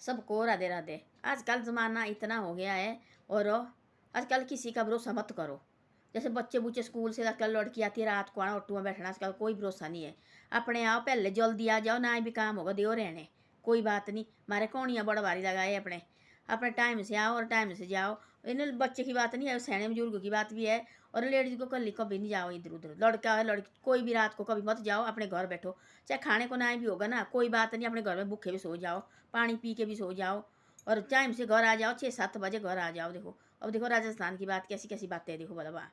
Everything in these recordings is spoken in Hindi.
सबको राधे राधे। आजकल ज़माना इतना हो गया है, और आजकल किसी का भरोसा मत करो। जैसे बच्चे बुच्चे स्कूल से आजकल लड़की आती है रात को आना ऑटो में बैठना, आजकल कोई भरोसा नहीं है। अपने आओ पहले जल्दी आ जाओ, ना भी काम होगा दियो रहने, कोई बात नहीं। मारे कौनियाँ बड़ा भारी लगाए अपने अपने टाइम से आओ और टाइम से जाओ। इन बच्चे की बात नहीं है, सैने बुजुर्ग की बात भी है। और लेडीज को कल कभी नहीं जाओ इधर उधर, लड़का है लड़की कोई भी रात को कभी मत जाओ, अपने घर बैठो। चाहे खाने को ना भी होगा ना, कोई बात नहीं, अपने घर में भूखे भी सो जाओ, पानी पी के भी सो जाओ, और टाइम से घर आ जाओ, 6-7 बजे घर आ जाओ। देखो अब देखो राजस्थान की बात, कैसी कैसी बातें देखो बोला वाह,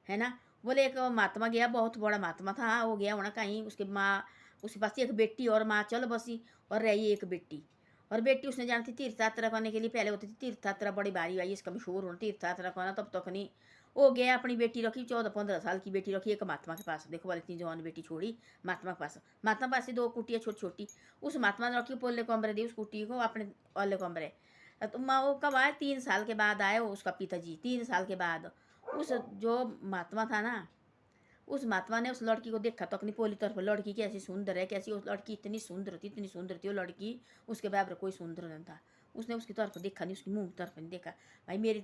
है ना। बोले एक महात्मा गया, बहुत बड़ा महात्मा था, हाँ वो गया होना कहीं, उसके माँ, उसके पास एक बेटी और माँ चल बसी, और रही एक बेटी। और बेटी उसने जानती तीर्थ यात्रा करने के लिए, पहले होती थी तीर्थ यात्रा बड़ी भारी भाई, इसका मशहूर होना तीर्थ यात्रा करना, तब तक नहीं। वो गया अपनी बेटी रखी, 14-15 साल की बेटी रखी एक महात्मा के पास। देखो वाली इतनी जवान बेटी छोड़ी महात्मा के पास। महात्मा के पास से 2 कुटियाँ छोटी छोटी, उस महात्मा ने रखी, पोले कमरे दी उस कुटी को अपने वाले कमरे। तो माँ वो कब आए, 3 साल के बाद आए उसका पिताजी, 3 साल के बाद। उस जो महात्मा था ना, उस महात्मा ने उस लड़की को देखा तो अपनी पोली तरफ, लड़की कैसी सुंदर है, कैसी, उस लड़की इतनी सुंदर थी, इतनी सुंदर थी वो लड़की, उसके बराबर कोई सुंदर नहीं था। उसने उसकी तरफ देखा नहीं, उसकी मुंह की तरफ नहीं देखा। भाई मेरी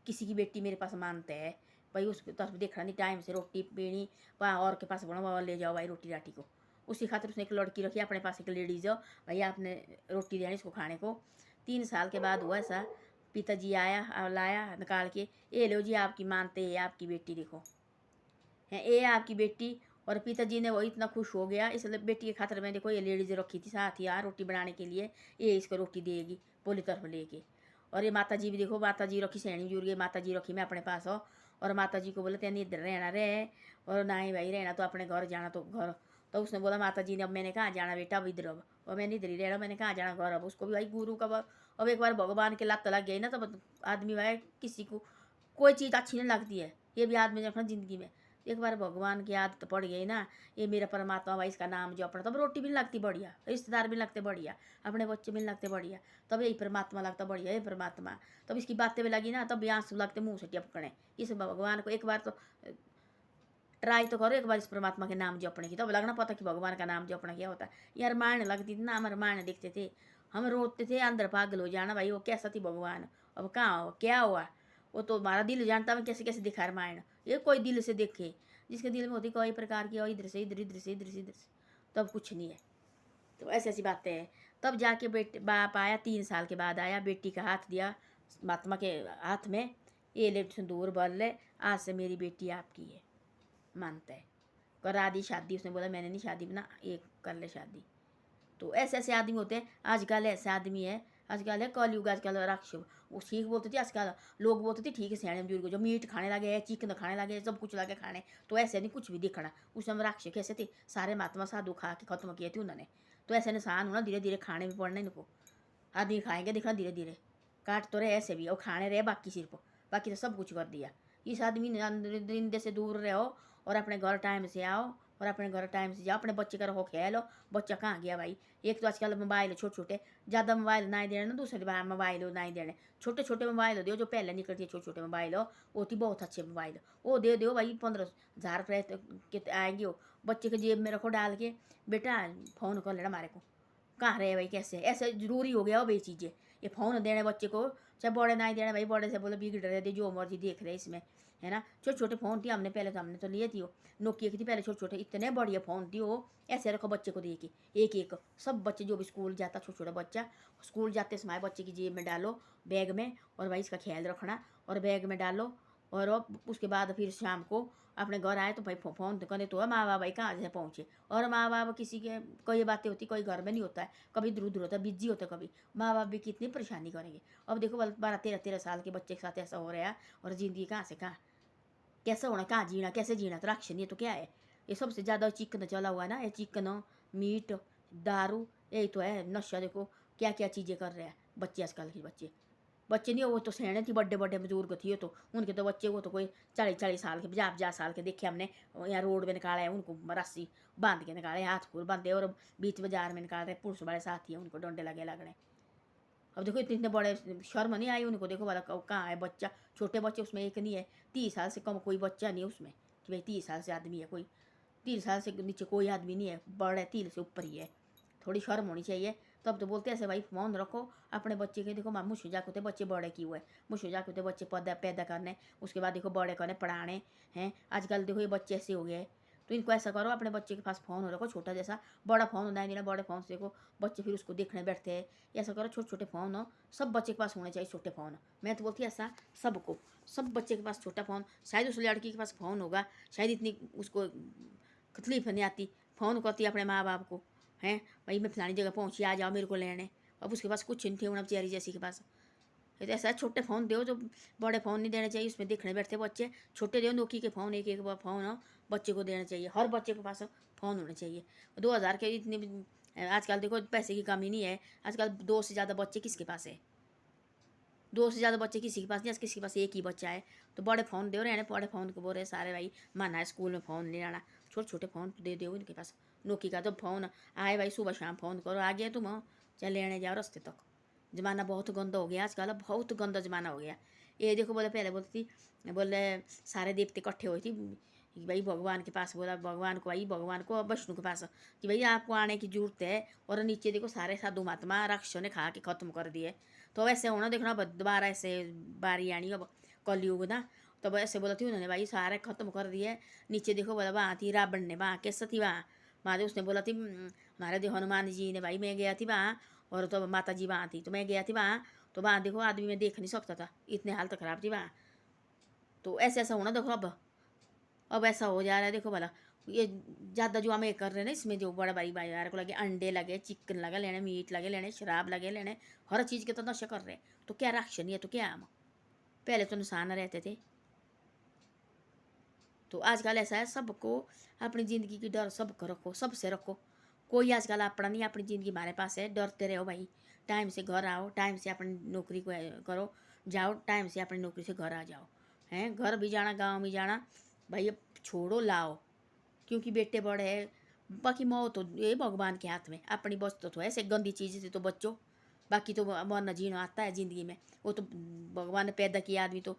किसी की बेटी मेरे पास मानते हैं, भाई उसकी तरफ देखना नहीं, टाइम से रोटी पीनी, वहाँ और के पास बना वहाँ ले जाओ भाई रोटी राटी को। उसी खातिर उसने एक लड़की रखी अपने पास, एक लेडीज हो भाई, आपने रोटी देनी इसको खाने को। 3 साल के बाद हुआ ऐसा, पिताजी आया लाया निकाल के, ये लो जी आपकी मानते हैं आपकी बेटी, देखो है ये आपकी बेटी। और पिताजी ने वो इतना खुश हो गया, इसलिए बेटी के खातर में देखो ये लेडीज रखी थी साथ यार रोटी बनाने के लिए, ये इसको रोटी देगी पोली तरफ लेके। और ये माता जी भी देखो, माता जी रखी सैनी जुड़, माता जी रखी मैं अपने पास हो। और माता जी को बोले तेन इधर रहना रहे, और ना ही भाई रहना तो अपने घर जाना तो घर। तो उसने बोला माता जी ने, अब मैंने कहाँ जाना बेटा, अब इधर अब, और मैंने इधर ही रहना, मैंने कहाँ जाना घर। अब उसको भी भाई गुरु का अब एक बार भगवान के लत लग गई ना, तब आदमी भाई किसी को कोई चीज़ अच्छी नहीं लगती है। ये भी आदमी ने अपना ज़िंदगी में एक बार भगवान की आदत पड़ गई ना, ये मेरा परमात्मा भाई इसका नाम जो अपना, तब रोटी भी नहीं लगती बढ़िया, रिश्तेदार भी लगते बढ़िया, अपने बच्चे भी नहीं लगते बढ़िया, तब यही परमात्मा लगता बढ़िया, ये परमात्मा। तब इसकी बातें भी लगी ना, तब भी आंसू लगते मुँह से टपकने। इस भगवान को एक बार तो ट्राई तो करो, एक बार इस परमात्मा के नाम जपने की, तब लगना पता कि भगवान का नाम जपना क्या होता है। यार रामायण लगती थी ना, हम रामायण देखते थे, हम रोते थे अंदर पागल हो जाना भाई, वो कैसा थी भगवान, अब कहाँ हो क्या हुआ। वो तो हमारा दिल जानता है कैसे कैसे दिखा रामायण, ये कोई दिल से देखे, जिसके दिल में होती कोई प्रकार की, इधर से इधर, इधर से इधर से इधर से, तब कुछ नहीं है। तो ऐसी ऐसी बातें हैं। तब जाके बेटे बाप आया, 3 साल के बाद आया, बेटी का हाथ दिया महात्मा के हाथ में, ये ले सिंदूर भर ले, आज से मेरी बेटी आपकी है, मानता है। करा दी शादी, उसने बोला मैंने नहीं शादी बना, ये कर ले शादी। तो ऐसे ऐसे आदमी होते हैं आजकल, ऐसे आदमी है आजकल, है कलयुग आजकल राक्षस। वो ठीक बोलते थे आजकल, लोग बोलते थे ठीक है सियाने बुजुर्ग जो मीट खाने लगे हैं, चिकन खाने लगे हैं, सब कुछ लगे खाने, तो ऐसे नहीं कुछ भी देखना। उस समय राक्षस कैसे थे, सारे महात्मा साधु खा के खत्म किए थे उन्होंने। तो ऐसे इंसान होना, धीरे धीरे खाने में पड़ना इनको, आदमी खाएंगे देखना धीरे धीरे, काट तो रहे ऐसे भी और खाने रहे बाकी सिर्फ, बाकी तो सब कुछ कर दिया। इस आदमी ने निंदे से दूर रहो, और अपने घर टाइम से आओ, और अपने घर टाइम से जाओ, अपने बच्चे का रखो ख्याल हो। बच्चा कहाँ गया भाई, एक तो आजकल मोबाइल छोटे छोटे, ज़्यादा मोबाइल ना ही देने ना, दूसरे बार मोबाइल हो ना ही देने, छोटे छोटे मोबाइल दो जो पहले निकलती है, छोटे छोटे मोबाइल हो, वो थी बहुत अच्छे मोबाइल, वो दे दो भाई, 15,000 रुपये के आएंगे वो, बच्चे के जेब में रखो डाल के, बेटा फ़ोन कर लेना हमारे को, कहाँ रहे भाई, कैसे ऐसे जरूरी हो गया हो भाई चीज़ें, ये फ़ोन देने बच्चे को, चाहे बड़े ना ही देने भाई, बड़े से बोले बिगड़ रहे थे, जो मर्जी देख रहे इसमें, है ना। छोटे छोटे फ़ोन थी, हमने पहले तो हमने तो लिए थी वो, नोकिया की थी पहले, छोटे छोटे इतने बढ़िया फ़ोन थी वो, ऐसे रखो बच्चे को दे के, एक एक सब बच्चे जो भी स्कूल जाता, छोटा छोटा बच्चा स्कूल जाते समय बच्चे की जेब में डालो, बैग में, और भाई इसका ख्याल रखना, और बैग में डालो। और उसके बाद फिर शाम को अपने घर आए तो भाई फ़ोन तो करे, तो माँ बाप भाई कहाँ से पहुँचे, और माँ बाप किसी के कोई बातें होती, कोई घर में नहीं होता है, कभी इधर उधर होता है, बिजी होता है, कभी माँ बाप भी कितनी परेशानी करेंगे। अब देखो 12-13 साल के बच्चे के साथ ऐसा हो रहा है, और ज़िंदगी कहाँ से कहाँ कैसे होना, कहाँ जीना, कैसे जीना, तो राक्षस ये तो क्या है, ये सबसे ज़्यादा चिकन चला हुआ है ना, ये चिकन मीट दारू, यही तो है नशा। देखो क्या क्या चीज़ें कर रहे हैं बच्चे, आजकल के बच्चे, बच्चे नहीं वो तो सयाने थी, बड़े बड़े बुजुर्ग थी तो उनके तो बच्चे, वो तो कोई 40-40 साल के, 50-50 साल के देखे हमने, यहाँ रोड में निकाला है उनको, रस्सी बांध के निकाले, हाथ खुल बांधे, और बीच बाजार में निकाल रहे, पुलिस वाले साथी है उनको डंडे लगे लगने। अब देखो इतने इतने बड़े, शर्म नहीं आई उनको, देखो वाला कहाँ है बच्चा, छोटे बच्चे उसमें एक नहीं है, 30 साल से कम कोई बच्चा नहीं है उसमें, कि भाई 30 साल से आदमी है कोई, 30 साल से नीचे कोई आदमी नहीं है, बड़े 30 से ऊपर ही है। थोड़ी शर्म होनी चाहिए। तब तो बोलते ऐसे भाई फ़ोन रखो अपने बच्चे के, देखो मामू जाके होते बच्चे बड़े किए हुए, मुझे जाके होते बच्चे पैदा पैदा करने, उसके बाद देखो बड़े करने पढ़ाने हैं। आजकल देखो ये बच्चे ऐसे हो गए। तो इनको ऐसा करो अपने बच्चे के पास फ़ोन रखो छोटा जैसा, बड़ा फ़ोन होना है नहीं ना, बड़े फ़ोन से देखो बच्चे फिर उसको देखने बैठते हैं। ऐसा करो छोटे छोटे फ़ोन हो, सब बच्चे के पास होने चाहिए छोटे फ़ोन। मैं तो बोलती ऐसा सबको, सब बच्चे के पास छोटा फ़ोन। शायद उस लड़की के पास फ़ोन होगा, शायद इतनी उसको तकलीफ नहीं आती, फ़ोन करती अपने माँ बाप को, हैं भाई मैं फलानी जगह पहुँची आ जाओ मेरे को लेने। अब उसके पास कुछ नहीं थे उन्हें बेचारी जैसी के पास। तो ऐसा छोटे फ़ोन दो, जो बड़े फ़ोन नहीं देने चाहिए, उसमें देखने बैठते बच्चे। छोटे दो नोकी के फ़ोन, एक एक फ़ोन हो बच्चे को देना चाहिए, हर बच्चे के पास फ़ोन होना चाहिए। 2000 के इतने आजकल देखो पैसे की कमी नहीं है। आजकल 2 से ज़्यादा बच्चे किसके पास है? 2 से ज़्यादा बच्चे किसी के पास नहीं है, किसी के पास एक ही बच्चा है। तो बड़े फ़ोन दो रहे, बड़े फ़ोन को बोल रहे सारे भाई माना है स्कूल में फ़ोन नहीं लाना, छोटे छोटे फ़ोन दे दो इनके पास। नोकी का तो फ़ोन आए भाई सुबह शाम फ़ोन करो, आ गया तुम चल लेने जाओ रास्ते तक। ज़माना बहुत गंदा हो गया आजकल, बहुत गंदा ज़माना हो गया। ये देखो बोले पहले बोलती थी, बोले सारे देवते इकट्ठे हुए थे भाई भगवान के पास, बोला भगवान को, भाई भगवान को विष्णु के पास कि भाई आपको आने की जरूरत है। और नीचे देखो सारे साधु महात्मा राक्षसों ने खा के ख़त्म कर दिए। तो वैसे होना देखना दोबारा ऐसे बारी आनी अब कलयुग ना। तो ऐसे बोला थी उन्होंने भाई सारे ख़त्म कर दिए। नीचे देखो बोला वहाँ थी रावण ने, वहाँ कैसे थी वहाँ महादेव, उसने बोला थी हमारे देव हनुमान जी ने, भाई मैं गया थी वहाँ और तो माता जी वहाँ थी तो मैं गया थी वहाँ। तो वहाँ देखो आदमी में देख नहीं सकता था, इतने हालत ख़राब थी वहाँ। तो ऐसे ऐसा होना देखो अब ऐसा हो जा रहा है। देखो भला ये ज़्यादा जो हमें कर रहे हैं ना, इसमें जो बड़ा भाई बाजार को लगे अंडे लगे, चिकन लगे लेने, मीट लगे लेने, शराब लगे लेने, हर चीज़ के तो नशा कर रहे हैं। तो क्या राक्षस नहीं है तो क्या हम? पहले तो इंसान रहते थे। तो आजकल ऐसा है सबको अपनी ज़िंदगी की डर सबको रखो, सबसे रखो। कोई आजकल अपना नहीं, अपनी ज़िंदगी हमारे पास है, डरते रहो भाई। टाइम से घर आओ, टाइम से अपनी नौकरी को करो, जाओ टाइम से अपनी नौकरी से घर आ जाओ। हैं घर भी जाना गाँव भी जाना भाई, अब छोड़ो लाओ, क्योंकि बेटे बड़े हैं। बाकी मौत तो ये भगवान के हाथ में, अपनी बस तो ऐसे गंदी चीज़ से तो बच्चो। बाकी तो मरना जीना आता है ज़िंदगी में, वो तो भगवान ने पैदा किया आदमी, तो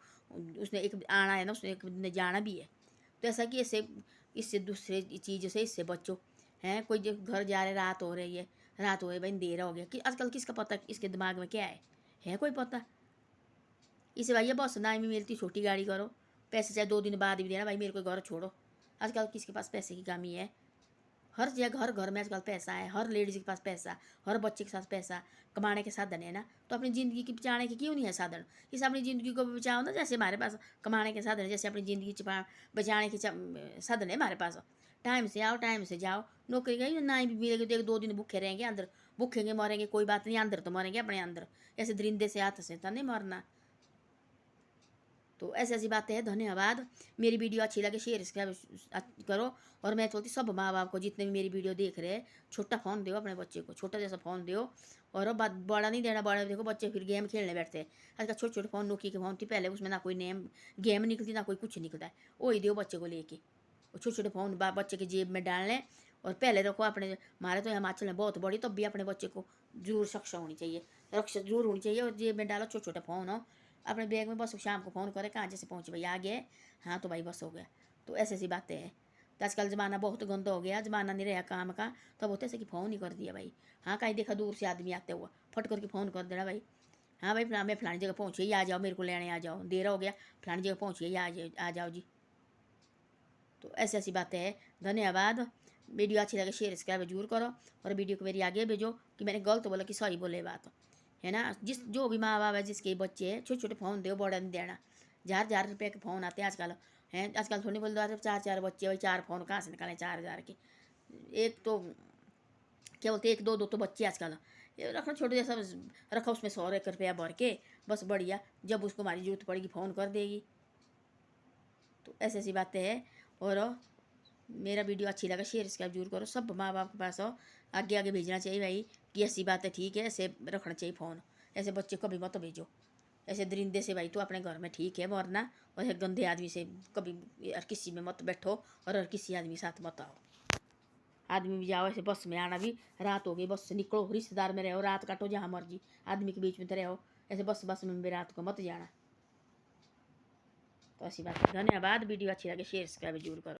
उसने एक आना है ना, उसने एक ने जाना भी है। तो ऐसा कि इससे इससे दूसरे चीज़ से इससे बच्चो। हैं कोई जो घर जा रहे रात हो रही है, रात हो रही भाई अंधेरा हो गया कि आजकल किसका पता इसके दिमाग में क्या है कोई पता? इसे भाई ये बस ना भी मिलती छोटी गाड़ी करो, पैसे चाहे 2 दिन बाद भी देना भाई मेरे को घर छोड़ो। आजकल किसके पास पैसे की कमी है? हर जगह हर घर में आजकल पैसा है, हर लेडीज़ के पास पैसा, हर बच्चे के साथ पैसा, कमाने के साधन है ना। तो अपनी ज़िंदगी की बचाने के क्यों नहीं है साधन? इस अपनी ज़िंदगी को बचाओ ना, जैसे हमारे पास कमाने के साधन है, जैसे अपनी ज़िंदगी बचाने के साधन है हमारे पास। टाइम से आओ टाइम से जाओ, नौकरी गई ना ही भी मिलेगी तो 1-2 दिन भूखे रहेंगे अंदर, भूखेंगे मरेंगे कोई बात नहीं, अंदर तो मरेंगे अपने अंदर। ऐसे दरिंदे से हाथ से तो नहीं मरना। तो ऐसी ऐसी बातें हैं। धन्यवाद। मेरी वीडियो अच्छी लगे शेयर सब्सक्राइब करो। और मैं बोलती सब माँ बाप को जितने भी मेरी वीडियो देख रहे हैं, छोटा फ़ोन दो अपने बच्चे को, छोटा जैसा फ़ोन दो। और अब बड़ा नहीं देना, बड़ा देखो बच्चे फिर गेम खेलने बैठते हैं। आजकल छोटे छोटे फ़ोन नोकी के फ़ोन थी पहले, उसमें ना कोई नेम गेम निकलती ना कोई कुछ निकलता है, वही दो बच्चे को लेके। छोटे छोटे फ़ोन बच्चे के जेब में डाल लें और पहले रखो अपने। हमारे तो हिमाचल में बहुत बड़ी, तब भी अपने बच्चे को जरूर रक्षा होनी चाहिए, रक्षा जरूर होनी चाहिए। और जेब में डालो छोटे छोटे फ़ोन हो अपने बैग में, बस शाम को फ़ोन करे कहाँ जैसे पहुँचे भाई आ गए, हाँ तो भाई बस हो गया। तो ऐसी ऐसी बातें हैं। तो आजकल ज़माना बहुत गंदा हो गया, ज़माना नहीं रहा काम का। तब होते ऐसे कि फ़ोन ही कर दिया भाई, हाँ कहीं देखा दूर से आदमी आते हुआ फट करके फ़ोन कर देना भाई, हाँ भाई मैं फलानी जगह पहुँची आ जाओ, मेरे को लेने आ जाओ, देर हो गया फलानी जगह पहुँची आ जाओ जी। तो ऐसी ऐसी बातें हैं। धन्यवाद। वीडियो अच्छी लगे शेयर सब्सक्राइब जरूर करो और वीडियो को मेरी आगे भेजो कि मैंने गलत बोला कि सही बोले बात, है ना। जो भी माँ बाप है जिसके बच्चे हैं छोटे छोटे फ़ोन दो, बड़ा नहीं देना। 1000 रुपये के फ़ोन आते हैं आजकल, हैं आजकल थोड़ी बोल दो 4 बच्चे, भाई 4 फ़ोन कहाँ से निकालें 4000 के। एक तो क्या बोलते एक दो तो बच्चे आजकल ये रखना छोटे जैसा रखा, उसमें 100 रुपया भर के बस बढ़िया, जब उसको हमारी जरूरत पड़ेगी फ़ोन कर देगी। तो ऐसी ऐसी बातें हैं। और मेरा वीडियो अच्छी लगा शेयर सब्सक्राइब जरूर करो। सब माँ बाप के पास हो, आगे आगे भेजना चाहिए भाई कि ऐसी बात है ठीक है, ऐसे रखना चाहिए फ़ोन। ऐसे बच्चे कभी मत भेजो, ऐसे दरिंदे से भाई तो अपने घर में ठीक है वरना, और ऐसे गंदे आदमी से कभी यार किसी में मत बैठो और किसी आदमी के साथ मत आओ। आदमी भी जाओ ऐसे बस में आना भी, रात हो गई बस से निकलो, रिश्तेदार में रहो रात काटो जहाँ मर्जी, आदमी के बीच में तो रहो, ऐसे बस में भी रात को मत जाना। तो ऐसी बात है। धन्यवाद। वीडियो अच्छी लगे शेयर सब्सक्राइब जरूर करो।